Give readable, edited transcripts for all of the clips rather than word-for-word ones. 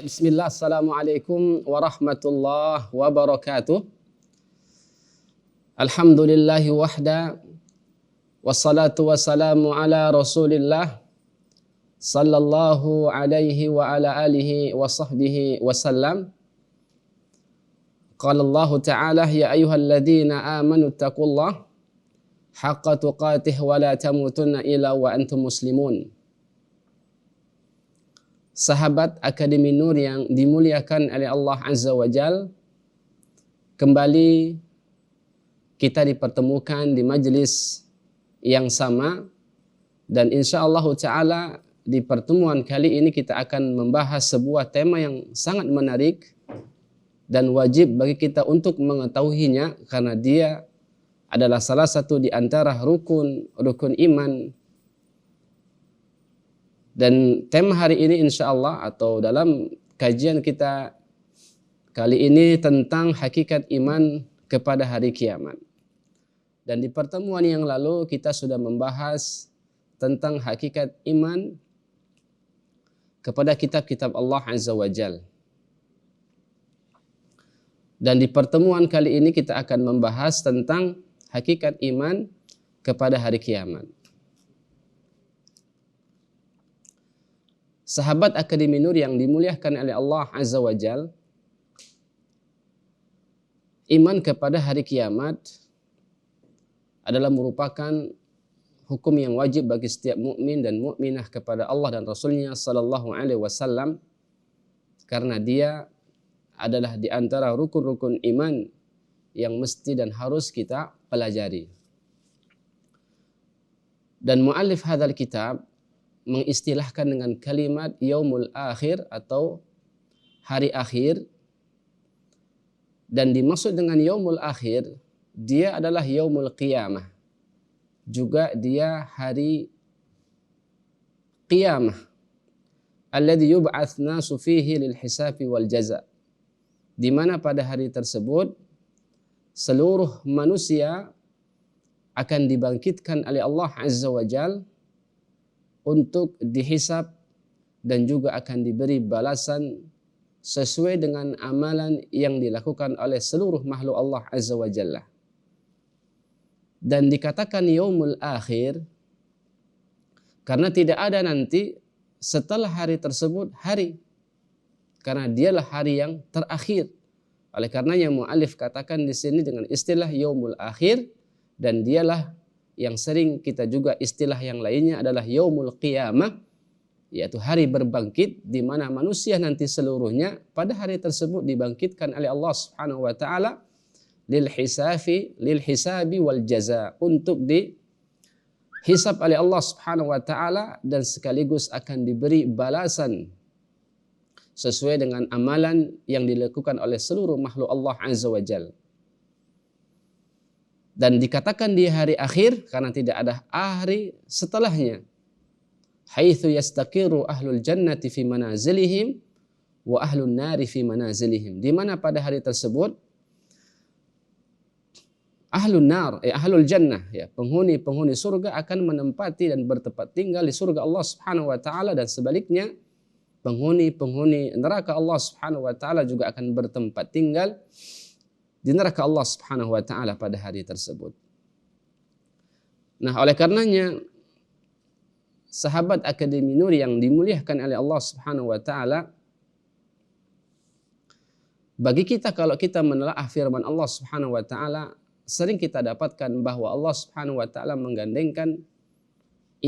Bismillah, Assalamualaikum warahmatullahi wabarakatuh. Alhamdulillahi wahda, wassalatu wassalamu ala rasulillah, sallallahu alaihi wa ala alihi wa sahbihi wasallam. Qala Allah Ta'ala, ya ayyuhalladzina amanu taqullah haqqa tuqatih wa la tamutunna illa wa antum muslimun. Sahabat Akademi Nur yang dimuliakan oleh Allah Azza wa Jal, kembali kita dipertemukan di majlis yang sama, dan insyaallah ta'ala di pertemuan kali ini kita akan membahas sebuah tema yang sangat menarik dan wajib bagi kita untuk mengetahuinya, karena dia adalah salah satu di antara rukun iman. Dan tema hari ini insyaallah atau dalam kajian kita kali ini tentang hakikat iman kepada hari kiamat. Dan di pertemuan yang lalu kita sudah membahas tentang hakikat iman kepada kitab-kitab Allah Azza wa Jal. Dan di pertemuan kali ini kita akan membahas tentang hakikat iman kepada hari kiamat. Sahabat Akademi Nur yang dimuliakan oleh Allah Azza wa Jal, iman kepada hari kiamat adalah merupakan hukum yang wajib bagi setiap mukmin dan mukminah kepada Allah dan Rasulnya sallallahu alaihi wasallam, karena dia adalah di antara rukun-rukun iman yang mesti dan harus kita pelajari. Dan muallif hadzal kitab mengistilahkan dengan kalimat yaumul akhir atau hari akhir, dan dimaksud dengan yaumul akhir dia adalah yaumul qiyamah, juga dia hari qiyamah alladzi yub'ats nasu fihi lil hisabi wal jaza, di mana pada hari tersebut seluruh manusia akan dibangkitkan oleh Allah Azza wa Jal untuk dihisab dan juga akan diberi balasan sesuai dengan amalan yang dilakukan oleh seluruh makhluk Allah Azza wa Jalla. Dan dikatakan yaumul akhir karena tidak ada nanti setelah hari tersebut hari, karena dialah hari yang terakhir. Oleh karenanya muallif katakan di sini dengan istilah yaumul akhir, dan dialah yang sering kita juga istilah yang lainnya adalah yaumul qiyamah, yaitu hari berbangkit, di mana manusia nanti seluruhnya pada hari tersebut dibangkitkan oleh Allah Subhanahu wa taala lil hisabi wal jaza, untuk dihisab oleh Allah Subhanahu wa taala dan sekaligus akan diberi balasan sesuai dengan amalan yang dilakukan oleh seluruh makhluk Allah Azza wa Jalla. Dan dikatakan di hari akhir karena tidak ada hari setelahnya. Haitsu yastaqiru ahlul jannati fi manazilihim wa ahlun nari fi manazilihim. Di mana pada hari tersebut ahlun nar, ahlul jannah, penghuni surga akan menempati dan bertempat tinggal di surga Allah Subhanahu wa taala, dan sebaliknya penghuni neraka Allah Subhanahu wa taala juga akan bertempat tinggal di neraka Allah Subhanahu wa taala pada hari tersebut. Nah, oleh karenanya sahabat Akademi Nur yang dimuliakan oleh Allah Subhanahu wa taala, bagi kita kalau kita menelaah firman Allah Subhanahu wa taala, sering kita dapatkan bahwa Allah Subhanahu wa taala menggandengkan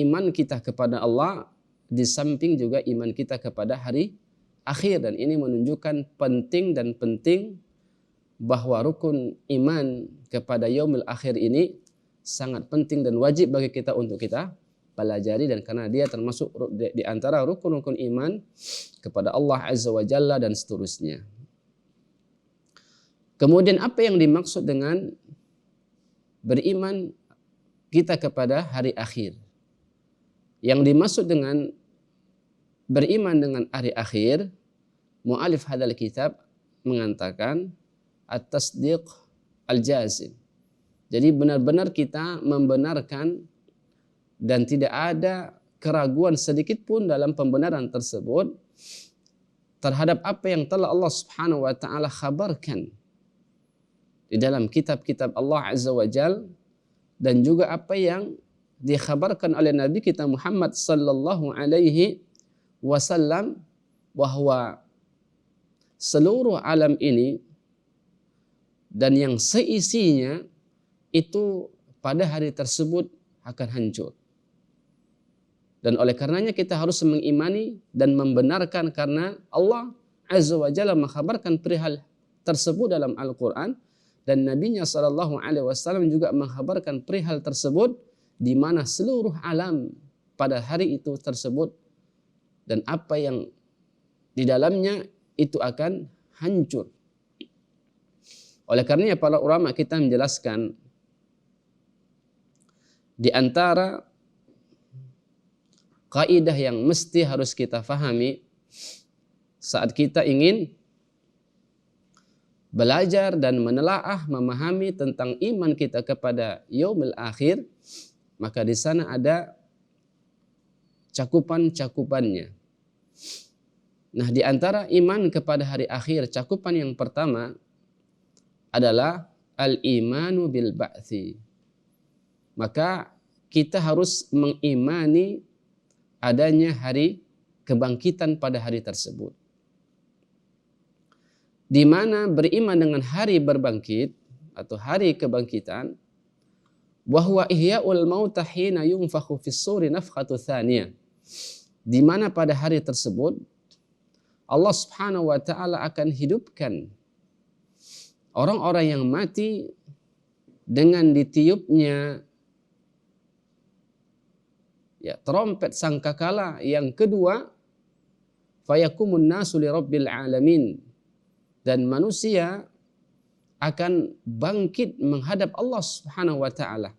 iman kita kepada Allah di samping juga iman kita kepada hari akhir, dan ini menunjukkan penting bahwa rukun iman kepada yaumil akhir ini sangat penting dan wajib bagi kita untuk kita pelajari, dan karena dia termasuk di antara rukun-rukun iman kepada Allah Azza wa Jalla dan seterusnya. Kemudian apa yang dimaksud dengan beriman kita kepada hari akhir? Yang dimaksud dengan beriman dengan hari akhir, mu'alif hadzal kitab mengatakan at-tasdiq al-jazim. Jadi benar-benar kita membenarkan dan tidak ada keraguan sedikit pun dalam pembenaran tersebut terhadap apa yang telah Allah Subhanahu wa taala khabarkan di dalam kitab-kitab Allah Azza wa Jal, dan juga apa yang dikhabarkan oleh Nabi kita Muhammad sallallahu alaihi wasallam, bahwa seluruh alam ini dan yang seisinya itu pada hari tersebut akan hancur. Dan oleh karenanya kita harus mengimani dan membenarkan, karena Allah Azza wa Jalla mengkhabarkan perihal tersebut dalam Al-Quran, dan Nabi-Nya Sallallahu Alaihi Wasallam juga mengkhabarkan perihal tersebut, di mana seluruh alam pada hari itu tersebut dan apa yang di dalamnya itu akan hancur. Oleh karenanya para ulama kita menjelaskan, di antara kaidah yang mesti harus kita fahami saat kita ingin belajar dan menelaah, memahami tentang iman kita kepada yaumil akhir, maka di sana ada cakupan-cakupannya. Nah, di antara iman kepada hari akhir, cakupan yang pertama adalah al-imanu bil ba'thi. Maka kita harus mengimani adanya hari kebangkitan pada hari tersebut. Di mana beriman dengan hari berbangkit atau hari kebangkitan, bahwa ihya'ul mauta hina yunfakhu fis suri nafkhatu tsaniyah, di mana pada hari tersebut Allah Subhanahu wa taala akan hidupkan orang-orang yang mati dengan ditiupnya trompet sangkakala yang kedua, fayakumun nasu li rabbil alamin, dan manusia akan bangkit menghadap Allah Subhanahu wa taala.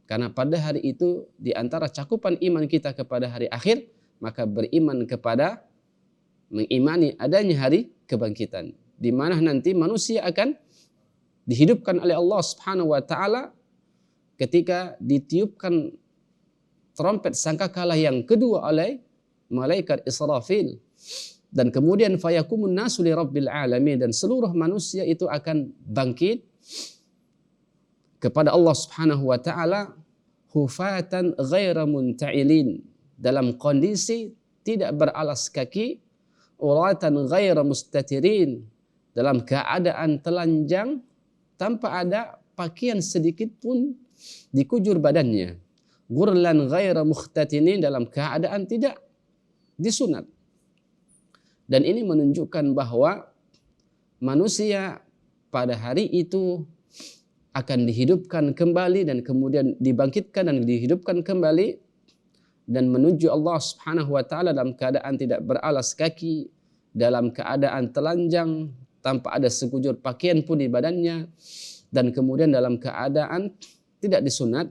Karena pada hari itu di antara cakupan iman kita kepada hari akhir, maka beriman kepada, mengimani adanya hari kebangkitan, di mana nanti manusia akan dihidupkan oleh Allah Subhanahu wa taala ketika ditiupkan trompet sangkakala yang kedua oleh malaikat Israfil. Dan kemudian fayakumun nasu li rabbil alamin, dan seluruh manusia itu akan bangkit kepada Allah Subhanahu wa taala hufatan ghaira munta'ilin, dalam kondisi tidak beralas kaki, uratan ghaira mustatirin, dalam keadaan telanjang tanpa ada pakaian sedikit pun di kujur badannya, ghurlan ghaira mukhtatinin, dalam keadaan tidak disunat. Dan ini menunjukkan bahwa manusia pada hari itu akan dihidupkan kembali dan kemudian dibangkitkan dan dihidupkan kembali dan menuju Allah Subhanahu wa taala dalam keadaan tidak beralas kaki, dalam keadaan telanjang tanpa ada sekujur pakaian pun di badannya, dan kemudian dalam keadaan tidak disunat,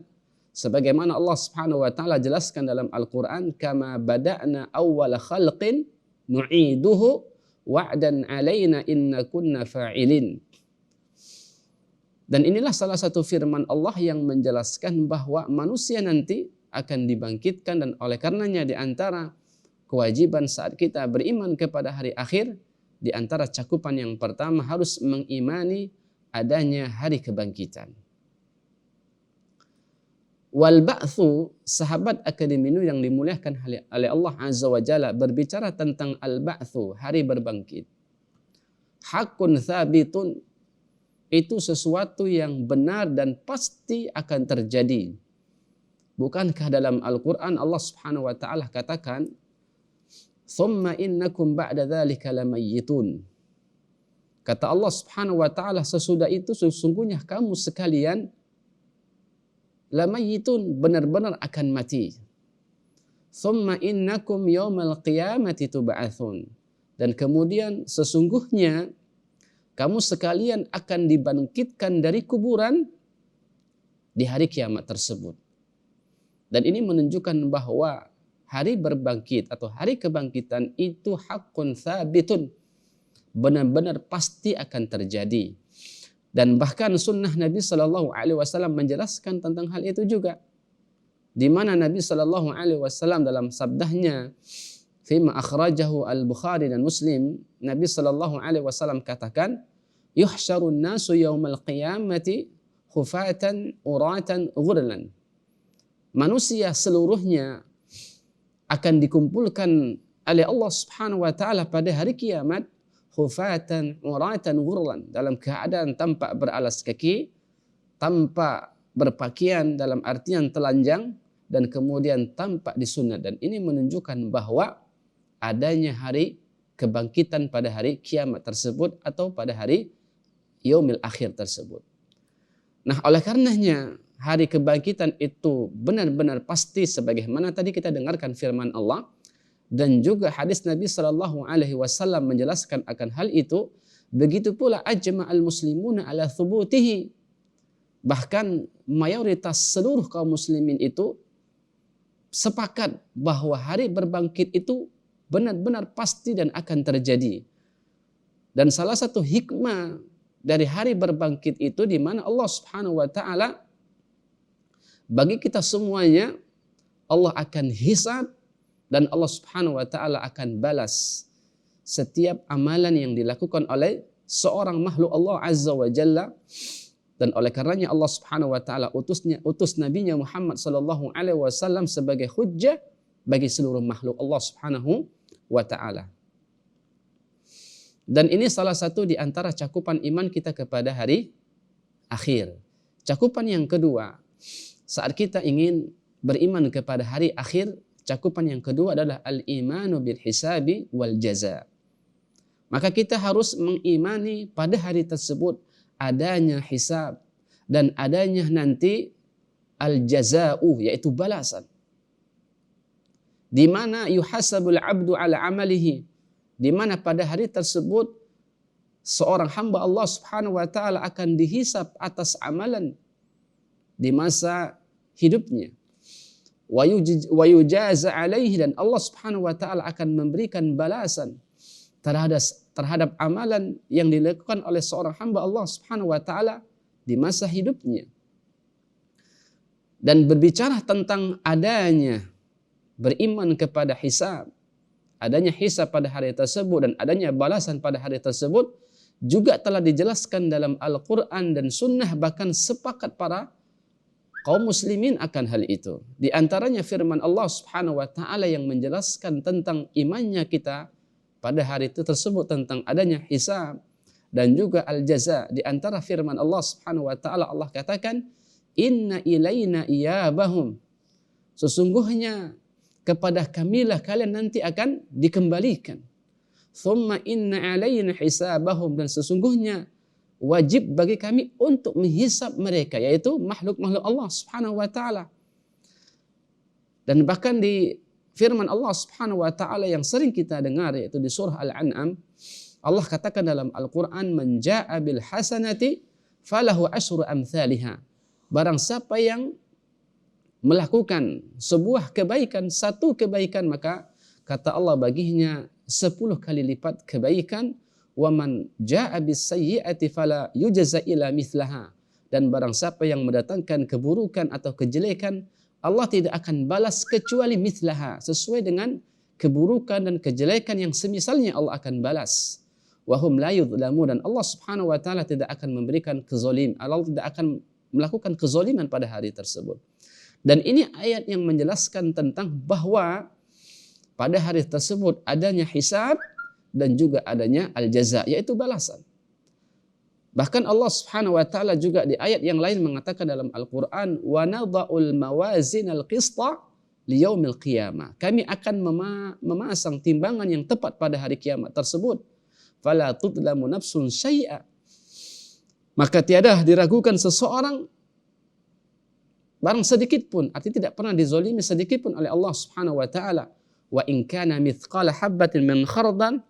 sebagaimana Allah Subhanahu wa taala jelaskan dalam Al-Qur'an, kama bada'na awwala khalqin nu'iduhu wa'dan alaina inna kunna fa'ilin. Dan inilah salah satu firman Allah yang menjelaskan bahwa manusia nanti akan dibangkitkan, dan oleh karenanya di antara kewajiban saat kita beriman kepada hari akhir, di antara cakupan yang pertama harus mengimani adanya hari kebangkitan. Wal ba'thu, sahabat akademinu yang dimuliakan oleh Allah Azza wa Jalla berbicara tentang al-ba'thu, hari berbangkit. Hakun thabitun, itu sesuatu yang benar dan pasti akan terjadi. Bukankah dalam Al-Quran Allah Subhanahu wa taala katakan, "Tsumma innakum ba'da dzalika lamayyitun." Kata Allah Subhanahu wa taala, sesudah itu sesungguhnya kamu sekalian lamayyitun, benar-benar akan mati. Tsumma innakum yaumal qiyamati tub'atsun, dan kemudian sesungguhnya kamu sekalian akan dibangkitkan dari kuburan di hari kiamat tersebut. Dan ini menunjukkan bahwa hari berbangkit atau hari kebangkitan itu hakun tsabitun, benar-benar pasti akan terjadi. Dan bahkan sunnah Nabi Shallallahu Alaihi Wasallam menjelaskan tentang hal itu juga, di mana Nabi Shallallahu Alaihi Wasallam dalam sabdanya, fima akhrajahu al-Bukhari dan Muslim, Nabi sallallahu alaihi wasallam katakan, yuhsyarun nasu yaumal qiyamati khufatan uratan ghurlan. Manusia seluruhnya akan dikumpulkan oleh Allah Subhanahu wa taala pada hari kiamat khufatan uratan ghurlan, dalam keadaan tanpa beralas kaki, tanpa berpakaian dalam artian telanjang, dan kemudian tampak disunat. Dan ini menunjukkan bahwa adanya hari kebangkitan pada hari kiamat tersebut atau pada hari yaumil akhir tersebut. Nah, oleh karenanya hari kebangkitan itu benar-benar pasti sebagaimana tadi kita dengarkan firman Allah dan juga hadis Nabi sallallahu alaihi wasallam menjelaskan akan hal itu. Begitu pula ajma'al muslimuna ala thubutihi. Bahkan mayoritas seluruh kaum muslimin itu sepakat bahwa hari berbangkit itu benar-benar pasti dan akan terjadi. Dan salah satu hikmah dari hari berbangkit itu di mana Allah Subhanahu wa taala bagi kita semuanya Allah akan hisab dan Allah Subhanahu wa taala akan balas setiap amalan yang dilakukan oleh seorang makhluk Allah Azza wa Jalla. Dan oleh karenanya Allah Subhanahu wa taala utus nabinya Muhammad sallallahu alaihi wasallam sebagai hujjah bagi seluruh makhluk Allah Subhanahu wa taala. Dan ini salah satu di antara cakupan iman kita kepada hari akhir. Cakupan yang kedua, saat kita ingin beriman kepada hari akhir, cakupan yang kedua adalah al-imanu bil hisabi wal jaza. Maka kita harus mengimani pada hari tersebut adanya hisab dan adanya nanti al-jaza'u, yaitu balasan. Di mana yuhasabul abdu ala amalihi, di mana pada hari tersebut seorang hamba Allah Subhanahu wa taala akan dihisab atas amalan di masa hidupnya. Wa yujaza alaihi, dan Allah Subhanahu wa taala akan memberikan balasan terhadap amalan yang dilakukan oleh seorang hamba Allah Subhanahu wa taala di masa hidupnya. Dan berbicara tentang adanya beriman kepada hisab, adanya hisab pada hari tersebut dan adanya balasan pada hari tersebut juga telah dijelaskan dalam Al-Quran dan Sunnah, bahkan sepakat para kaum muslimin akan hal itu. Di antaranya firman Allah Subhanahu wa taala yang menjelaskan tentang imannya kita pada hari itu tersebut, tentang adanya hisab dan juga al-jaza. Di antara firman Allah Subhanahu wa taala, Allah katakan, "Inna ilaina iyabahum." Sesungguhnya kepada kamilah kalian nanti akan dikembalikan. "Tsumma inna alaina hisabahum." Dan sesungguhnya wajib bagi kami untuk menghisab mereka, yaitu makhluk-makhluk Allah Subhanahu wa taala. Dan bahkan di firman Allah Subhanahu wa taala yang sering kita dengar, yaitu di surah Al-An'am, Allah katakan dalam Al-Qur'an, "Man jaa'a bil hasanati falahu asyru amsalihha." Barang siapa yang melakukan sebuah kebaikan, satu kebaikan, maka kata Allah baginya 10 kali lipat kebaikan. "Wa man jaa'a bis sayyi'ati fala yujza illa mithlaha." Dan barang siapa yang mendatangkan keburukan atau kejelekan, Allah tidak akan balas kecuali mithlaha, sesuai dengan keburukan dan kejelekan yang semisalnya Allah akan balas. Wahum la yudlamu, dan Allah Subhanahu wa taala tidak akan memberikan kezalim. Allah tidak akan melakukan kezaliman pada hari tersebut. Dan ini ayat yang menjelaskan tentang bahwa pada hari tersebut adanya hisab dan juga adanya al-jaza, yaitu balasan. Bahkan Allah Subhanahu wa taala juga di ayat yang lain mengatakan dalam Al-Qur'an, "Wa nadha'ul mawazinal qista liyaumil qiyamah." Kami akan memasang timbangan yang tepat pada hari kiamat tersebut. Fala tudlamu nafsun syai'a. Maka tiada diragukan seseorang barang sedikit pun, artinya tidak pernah dizalimi sedikit pun oleh Allah Subhanahu wa taala. Wa in kana mithqala habatin min khardal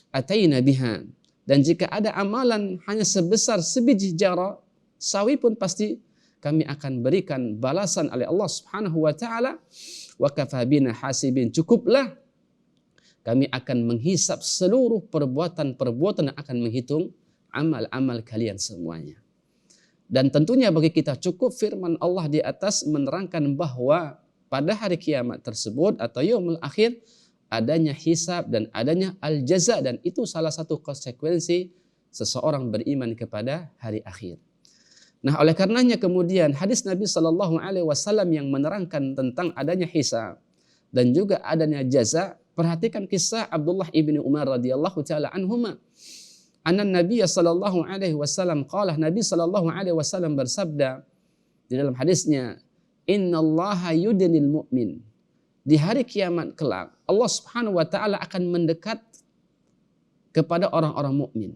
ataina biha. Dan jika ada amalan hanya sebesar sebiji jara sawi pun pasti kami akan berikan balasan oleh Allah Subhanahu wa taala. Wa kafa bina hasibin, cukuplah kami akan menghisap seluruh perbuatan-perbuatan yang akan menghitung amal-amal kalian semuanya. Dan tentunya bagi kita cukup firman Allah di atas menerangkan bahwa pada hari kiamat tersebut atau yaumul akhir adanya hisab dan adanya al-jaza, dan itu salah satu konsekuensi seseorang beriman kepada hari akhir. Nah, oleh karenanya kemudian hadis Nabi Shallallahu Alaihi Wasallam yang menerangkan tentang adanya hisab dan juga adanya jaza. Perhatikan kisah Abdullah ibni Umar radhiyallahu taala anhuma. Anna Nabi Shallallahu Alaihi Wasallam qala, Nabi Shallallahu Alaihi Wasallam bersabda di dalam hadisnya, Innallaha yudnil mu'min. Di hari kiamat kelak, Allah Subhanahu wa taala akan mendekat kepada orang-orang mukmin.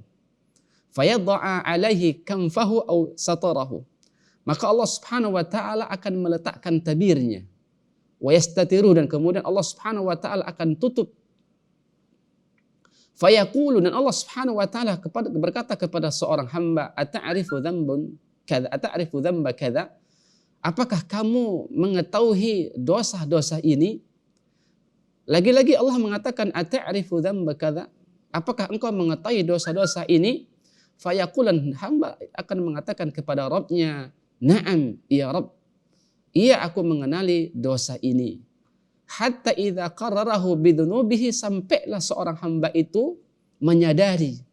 Fayadha'a alaihi kamfahu aw satarahu. Maka Allah Subhanahu wa taala akan meletakkan tabirnya. Wa yastatiru, dan kemudian Allah Subhanahu wa taala akan tutup. Fayaqulu, dan Allah Subhanahu wa taala berkata kepada seorang hamba, ata'rifu dzambun kadza, ata'rifu dzamba kadza? Apakah kamu mengetahui dosa-dosa ini? Lagi-lagi Allah mengatakan ata'rifu dzamba kadza? Apakah engkau mengetahui dosa-dosa ini? Fayaqulan, hamba akan mengatakan kepada Rabbnya, na'am ya Rabb, iya aku mengenali dosa ini. Hatta idza qarrarahu bidzunubihi, sampailah seorang hamba itu menyadari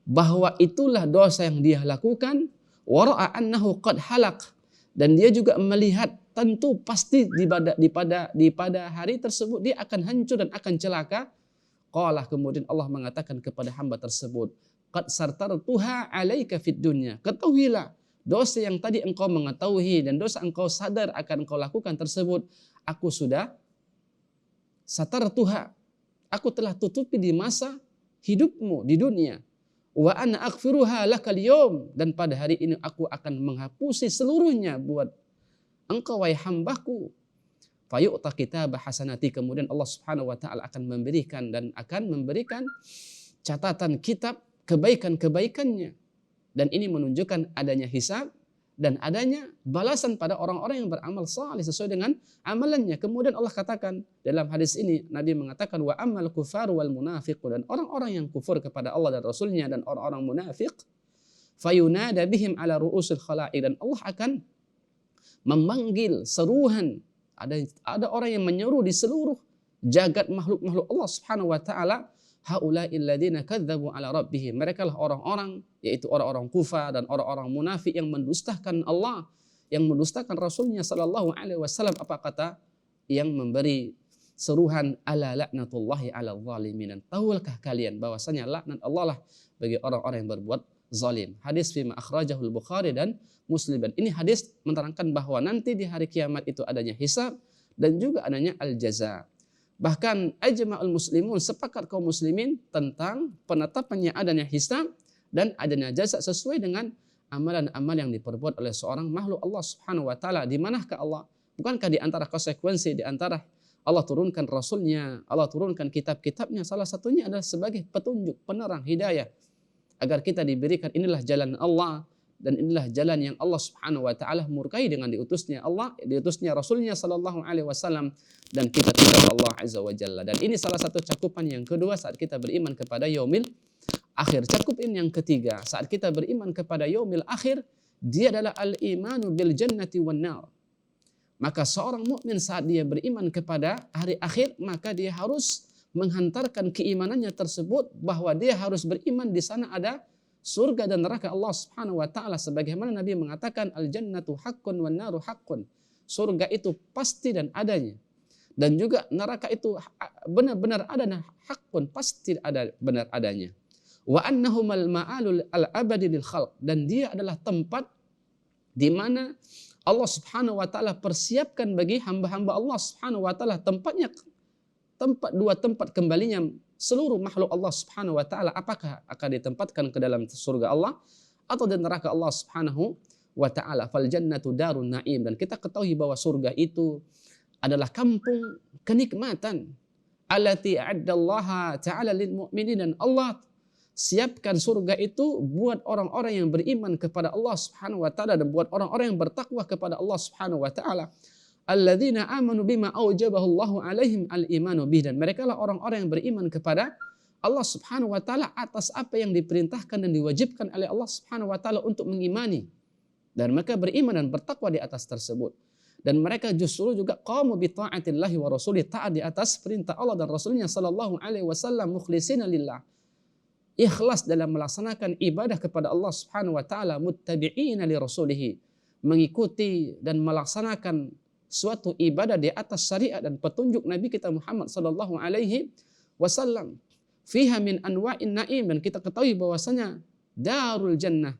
bahwa itulah dosa yang dia lakukan, wa ra'a annahu qad halak, dan dia juga melihat tentu pasti di pada hari tersebut dia akan hancur dan akan celaka. Qala, kemudian Allah mengatakan kepada hamba tersebut, qad sartartuha 'alaika fid dunya. Ketahuilah, dosa yang tadi engkau mengetahui dan dosa engkau sadar akan engkau lakukan tersebut, aku sudah satartuha, aku telah tutupi di masa hidupmu di dunia. Wa ana aghfiruha lakal yawm, dan pada hari ini aku akan menghapusi seluruhnya buat engkau wahai hambaku. Fayu'ta kitabah hasanati, kemudian Allah Subhanahu wa taala akan memberikan catatan kitab kebaikan-kebaikannya. Dan ini menunjukkan adanya hisab dan adanya balasan pada orang-orang yang beramal saleh sesuai dengan amalannya. Kemudian Allah katakan dalam hadis ini, Nabi mengatakan wa ammal kufar wal munafiq, dan orang-orang yang kufur kepada Allah dan Rasulnya dan orang-orang munafik, fayunada bihim ala ru'usil khala'iq, dan Allah akan memanggil seruhan. Ada orang yang menyeru di seluruh jagat makhluk-makhluk Allah Subhanahu wa taala, haula'il ladzina kadzdzabu ala rabbihim. Mereka lah orang-orang, yaitu orang-orang kufar dan orang-orang munafik yang mendustakan Allah, yang mendustakan Rasulnya sallallahu alaihi wasallam. Apa kata yang memberi seruhan, ala laknatullahi ala zalimin. Tahukah kalian bahwasanya laknat Allah lah bagi orang-orang yang berbuat zalim. Hadis fima akhrajahul Bukhari dan Muslim. Dan ini hadis menerangkan bahwa nanti di hari kiamat itu adanya hisab dan juga adanya al-jaza. Bahkan ajma'ul muslimun, sepakat kaum muslimin tentang penetapannya adanya hisab dan adanya jaza sesuai dengan amalan-amal yang diperbuat oleh seorang makhluk Allah Subhanahu wa taala. Di manakah Allah? Bukankah di antara konsekuensi, di antara Allah turunkan Rasulnya, Allah turunkan kitab-kitabnya, salah satunya adalah sebagai petunjuk, penerang, hidayah, agar kita diberikan inilah jalan Allah dan inilah jalan yang Allah Subhanahu wa taala murkai dengan diutusnya Rasulnya sallallahu alaihi wasallam dan kitab-kitab Allah azza wa jalla. Dan ini salah satu cakupan yang kedua saat kita beriman kepada yaumil akhir. Cakupan yang ketiga saat kita beriman kepada yaumil akhir, dia adalah al-imanu bil jannati wan nar. Maka seorang mukmin saat dia beriman kepada hari akhir, maka dia harus menghantarkan keimanannya tersebut bahwa dia harus beriman di sana ada surga dan neraka Allah Subhanahu wa taala, sebagaimana Nabi mengatakan al-jannatu haqqun wan naru haqqun. Surga itu pasti dan adanya. Dan juga neraka itu benar-benar ada, haqqun, pasti ada, benar adanya. Wa annahumal ma'alul al-abadi lil khalq, dan dia adalah tempat di mana Allah Subhanahu wa taala persiapkan bagi hamba-hamba Allah Subhanahu wa taala dua tempat kembalinya seluruh makhluk Allah Subhanahu wa taala. Apakah akan ditempatkan ke dalam surga Allah atau di neraka Allah Subhanahu wa taala? Fal jannatu darun naim, dan kita ketahui bahwa surga itu adalah kampung kenikmatan. Allati a'addallaha ta'ala lil mu'minin, dan Allah siapkan surga itu buat orang-orang yang beriman kepada Allah Subhanahu wa taala dan buat orang-orang yang bertakwa kepada Allah Subhanahu wa taala. Alladzina amanu bima aujabahu Allahu alaihim al-imanu bih, dan mereka lah orang-orang yang beriman kepada Allah Subhanahu wa taala atas apa yang diperintahkan dan diwajibkan oleh Allah Subhanahu wa taala untuk mengimani, dan mereka beriman dan bertakwa di atas tersebut. Dan mereka justru juga qamu bi ta'atillahi wa rasulih, taat di atas perintah Allah dan Rasulnya sallallahu alaihi wasallam, mukhlishina lillah, ikhlas dalam melaksanakan ibadah kepada Allah Subhanahu wa taala, muttabi'ina li rasulih, mengikuti dan melaksanakan suatu ibadah di atas syariat dan petunjuk Nabi kita Muhammad sallallahu alaihi wasallam. Fiha min anwa'in na'im, dan kita ketahui bahwasanya darul jannah,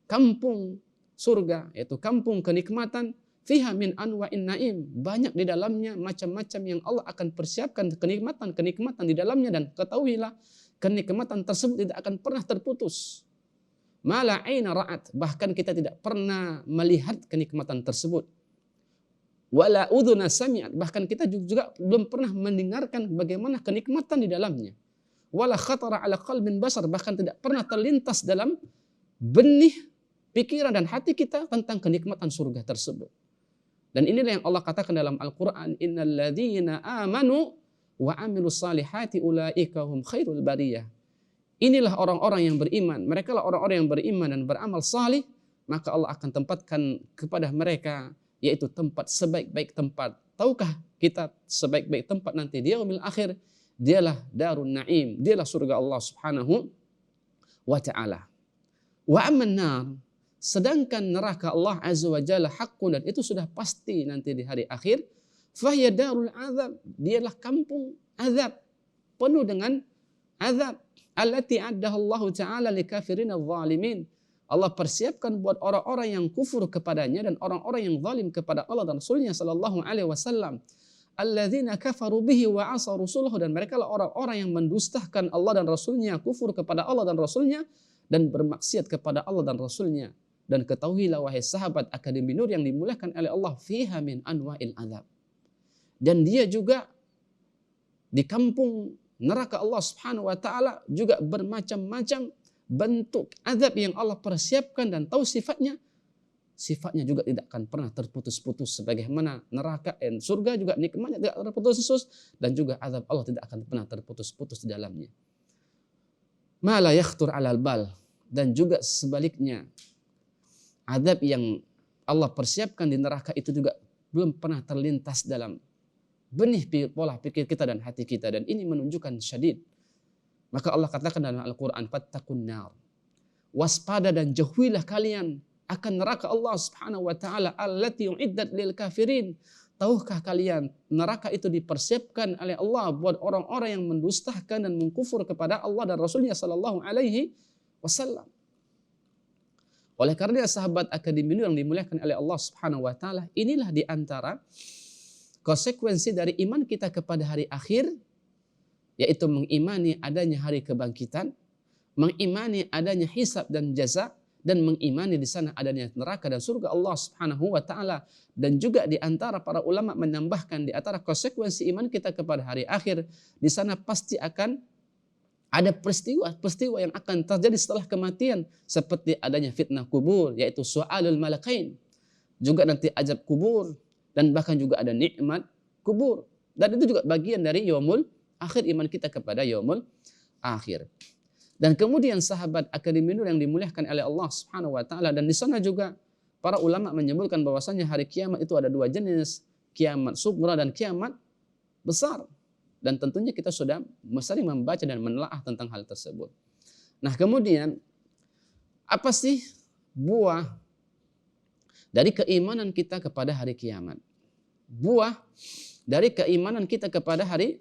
kampung surga, yaitu kampung kenikmatan, fiha min anwa'in na'im, banyak di dalamnya macam-macam yang Allah akan persiapkan kenikmatan-kenikmatan di dalamnya, dan ketahuilah kenikmatan tersebut tidak akan pernah terputus. Mala aina ra'at, bahkan kita tidak pernah melihat kenikmatan tersebut. Wala udhuna sami'at, bahkan kita juga belum pernah mendengarkan bagaimana kenikmatan di dalamnya. Wala khatara ala qalbin basar, bahkan tidak pernah terlintas dalam benih pikiran dan hati kita tentang kenikmatan surga tersebut. Dan inilah yang Allah katakan dalam Al-Quran, innal ladzina amanu wa amilus salihati ulaika hum khairul bariyah. Inilah orang-orang yang beriman, mereka lah orang-orang yang beriman dan beramal salih, maka Allah akan tempatkan kepada mereka, yaitu tempat sebaik-baik tempat. Tahukah kita sebaik-baik tempat nanti di yaumil akhir? Dialah darun na'im, dialah surga Allah Subhanahu wa ta'ala. Wa amman nar, sedangkan neraka Allah Azza wa Jalla haqqun, dan itu sudah pasti nanti di hari akhir, fahiya darul azab, dialah kampung azab, penuh dengan azab, allati addaha Allah Ta'ala likafirin adh-dhalimin, Allah persiapkan buat orang-orang yang kufur kepadanya dan orang-orang yang zalim kepada Allah dan Rasulnya sallallahu alaihi wasallam. Alladzina kafaru bihi wa asa rasulahu, dan mereka lah orang-orang yang mendustakan Allah dan Rasulnya, kufur kepada Allah dan Rasulnya, dan bermaksiat kepada Allah dan Rasulnya. Dan ketahuilah wahai sahabat Akademi Nur yang dimuliakan oleh Allah, fiha min anwa'il azab, dan dia juga di kampung neraka Allah Subhanahu wa taala juga bermacam-macam bentuk azab yang Allah persiapkan, dan tahu sifatnya juga tidak akan pernah terputus-putus, sebagaimana neraka dan surga juga nikmatnya tidak terputus-putus, dan juga azab Allah tidak akan pernah terputus-putus di dalamnya. Ma la yakhtur 'alal bal, dan juga sebaliknya azab yang Allah persiapkan di neraka itu juga belum pernah terlintas dalam benih pola pikir kita dan hati kita, dan ini menunjukkan syadid. Maka Allah katakan dalam Al-Quran, fattaqun nar, waspada dan jauhilah kalian akan neraka Allah Subhanahu wa taala, allati uiddat lil kafirin. Tahukah kalian neraka itu dipersiapkan oleh Allah buat orang-orang yang mendustakan dan mengkufur kepada Allah dan Rasulnya sallallahu alaihi wasallam. Oleh karena sahabat Akademi Nur yang dimuliakan oleh Allah Subhanahu wa taala, inilah di antara konsekuensi dari iman kita kepada hari akhir, yaitu mengimani adanya hari kebangkitan, mengimani adanya hisab dan jaza, dan mengimani di sana adanya neraka dan surga Allah Subhanahu wa taala. Dan juga di antara para ulama menambahkan, di antara konsekuensi iman kita kepada hari akhir, di sana pasti akan ada peristiwa yang akan terjadi setelah kematian, seperti adanya fitnah kubur, yaitu su'alul malakain, juga nanti azab kubur, dan bahkan juga ada nikmat kubur. Dan itu juga bagian dari yaumul akhir, iman kita kepada yaumul akhir. Dan kemudian sahabat Akademi Nur yang dimuliakan oleh Allah Subhanahu wa taala, dan di sana juga para ulama menyebutkan bahwasanya hari kiamat itu ada dua jenis, kiamat sughra dan kiamat besar. Dan tentunya kita sudah sering membaca dan menelaah tentang hal tersebut. Nah, kemudian apa sih buah dari keimanan kita kepada hari kiamat? Buah dari keimanan kita kepada hari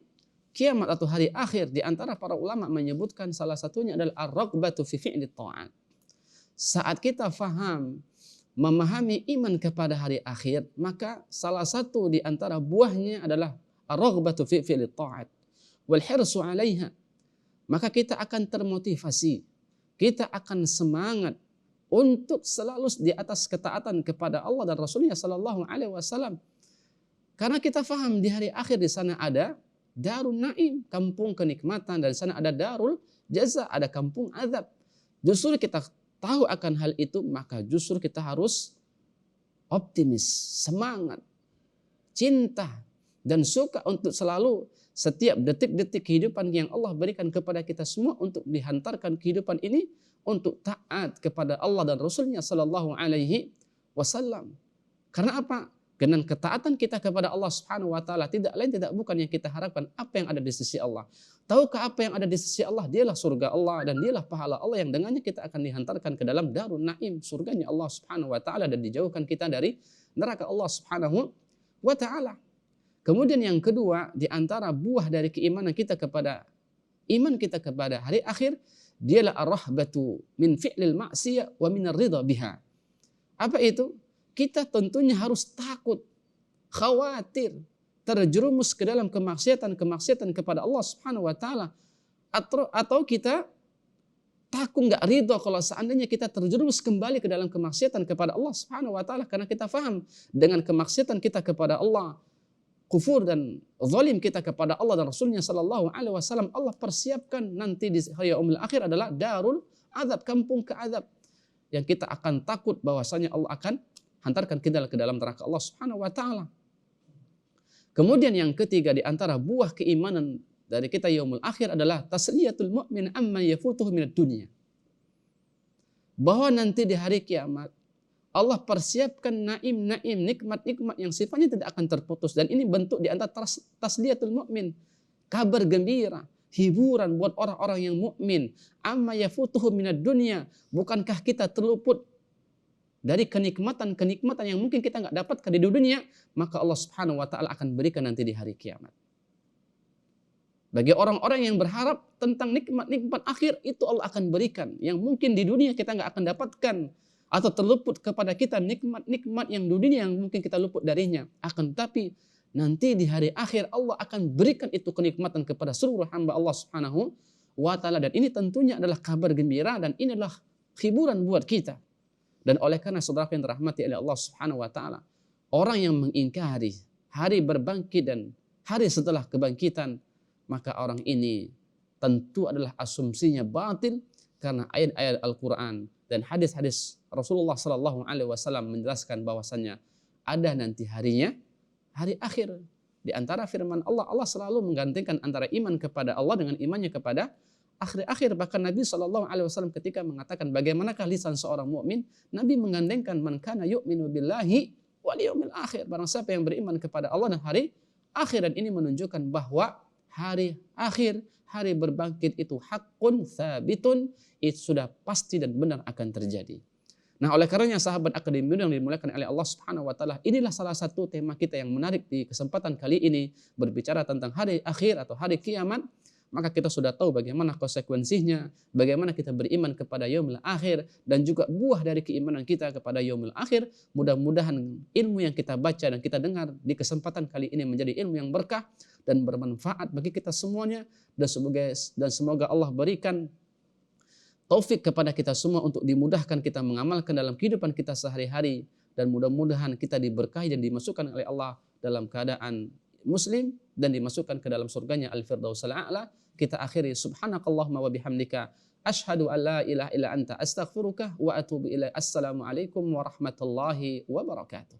kiamat atau hari akhir, di antara para ulama menyebutkan salah satunya adalah ar-raghbatu fi fi'li ta'at. Saat kita memahami iman kepada hari akhir, maka salah satu di antara buahnya adalah ar-raghbatu fi fi'li ta'at wal hirsu 'alaiha. Maka kita akan termotivasi, kita akan semangat untuk selalu di atas ketaatan kepada Allah dan Rasulnya sallallahu alaihi wasallam. Karena kita faham di hari akhir di sana ada darun na'im, kampung kenikmatan, dan di sana ada darul jaza, ada kampung azab. Justru kita tahu akan hal itu, maka justru kita harus optimis, semangat, cinta, dan suka untuk selalu setiap detik-detik kehidupan yang Allah berikan kepada kita semua untuk dihantarkan kehidupan ini untuk taat kepada Allah dan Rasulnya sallallahu alaihi wasallam. Karena apa? Dengan ketaatan kita kepada Allah Subhanahu wa taala tidak lain tidak bukan yang kita harapkan apa yang ada di sisi Allah. Tahukah apa yang ada di sisi Allah? Dialah surga Allah dan dialah pahala Allah yang dengannya kita akan dihantarkan ke dalam Darun Naim, surganya Allah Subhanahu wa taala, dan dijauhkan kita dari neraka Allah Subhanahu wa taala. Kemudian yang kedua, di antara buah dari keimanan kita kepada hari akhir, dialah ar-rahbatu min fi'lil ma'siyah wa min ar-ridha biha. Apa itu? Kita tentunya harus takut, khawatir, terjerumus ke dalam kemaksiatan kepada Allah Subhanahu wa taala, atau kita takut nggak ridho kalau seandainya kita terjerumus kembali ke dalam kemaksiatan kepada Allah Subhanahu wa taala, karena kita faham dengan kemaksiatan kita kepada Allah, kufur dan zalim kita kepada Allah dan Rasulnya sallallahu alaihi wasallam, Allah persiapkan nanti di yaumil akhir adalah darul azab, kampung keazab, yang kita akan takut bahwasanya Allah akan hantarkan kita ke dalam neraka Allah Subhanahu wa taala. Kemudian yang ketiga di antara buah keimanan dari kita yaumul akhir adalah tasliyatul mu'min amma yafutuhu minad dunya. Bahwa nanti di hari kiamat Allah persiapkan naim-naim, nikmat-nikmat yang sifatnya tidak akan terputus, dan ini bentuk di antara tasliyatul mu'min, kabar gembira, hiburan buat orang-orang yang mukmin. Amma yafutuhu minad dunya, bukankah kita terluput dari kenikmatan-kenikmatan yang mungkin kita nggak dapatkan di dunia, maka Allah Subhanahu wa taala akan berikan nanti di hari kiamat. Bagi orang-orang yang berharap tentang nikmat-nikmat akhir, itu Allah akan berikan yang mungkin di dunia kita nggak akan dapatkan, atau terluput kepada kita nikmat-nikmat yang dunia yang mungkin kita luput darinya. Akan tetapi nanti di hari akhir Allah akan berikan itu kenikmatan kepada seluruh hamba Allah Subhanahu wa taala, dan ini tentunya adalah kabar gembira dan ini adalah hiburan buat kita. Dan oleh karena saudara yang dirahmati oleh Allah Subhanahu wa taala, orang yang mengingkari hari berbangkit dan hari setelah kebangkitan, maka orang ini tentu adalah asumsinya batil, karena ayat-ayat Al-Qur'an dan hadis-hadis Rasulullah sallallahu alaihi wasallam menjelaskan bahwasannya ada nanti harinya, hari akhir. Di antara firman Allah, Allah selalu menggantungkan antara iman kepada Allah dengan imannya kepada akhir. Bahkan Nabi SAW ketika mengatakan bagaimanakah lisan seorang mukmin, Nabi menggandengkan man kana yu'minu billahi wal yaumil akhir, barang siapa yang beriman kepada Allah dan hari akhir. Dan ini menunjukkan bahwa hari akhir, hari berbangkit itu hakun tsabitun, itu sudah pasti dan benar akan terjadi. Nah, oleh karenanya sahabat akademi yang dimuliakan oleh Allah Subhanahu wa taala, inilah salah satu tema kita yang menarik di kesempatan kali ini, berbicara tentang hari akhir atau hari kiamat. Maka kita sudah tahu bagaimana konsekuensinya, bagaimana kita beriman kepada yaumil akhir, dan juga buah dari keimanan kita kepada yaumil akhir. Mudah-mudahan ilmu yang kita baca dan kita dengar di kesempatan kali ini menjadi ilmu yang berkah dan bermanfaat bagi kita semuanya, dan semoga Allah berikan taufik kepada kita semua untuk dimudahkan kita mengamalkan dalam kehidupan kita sehari-hari, dan mudah-mudahan kita diberkahi dan dimasukkan oleh Allah dalam keadaan muslim dan dimasukkan ke dalam surganya Al-Firdausil A'la. Kita akhiri subhanakallahumma wa bihamdika asyhadu an la ilaha illa anta astaghfiruka wa atubu ilaik. Assalamualaikum warahmatullahi wabarakatuh.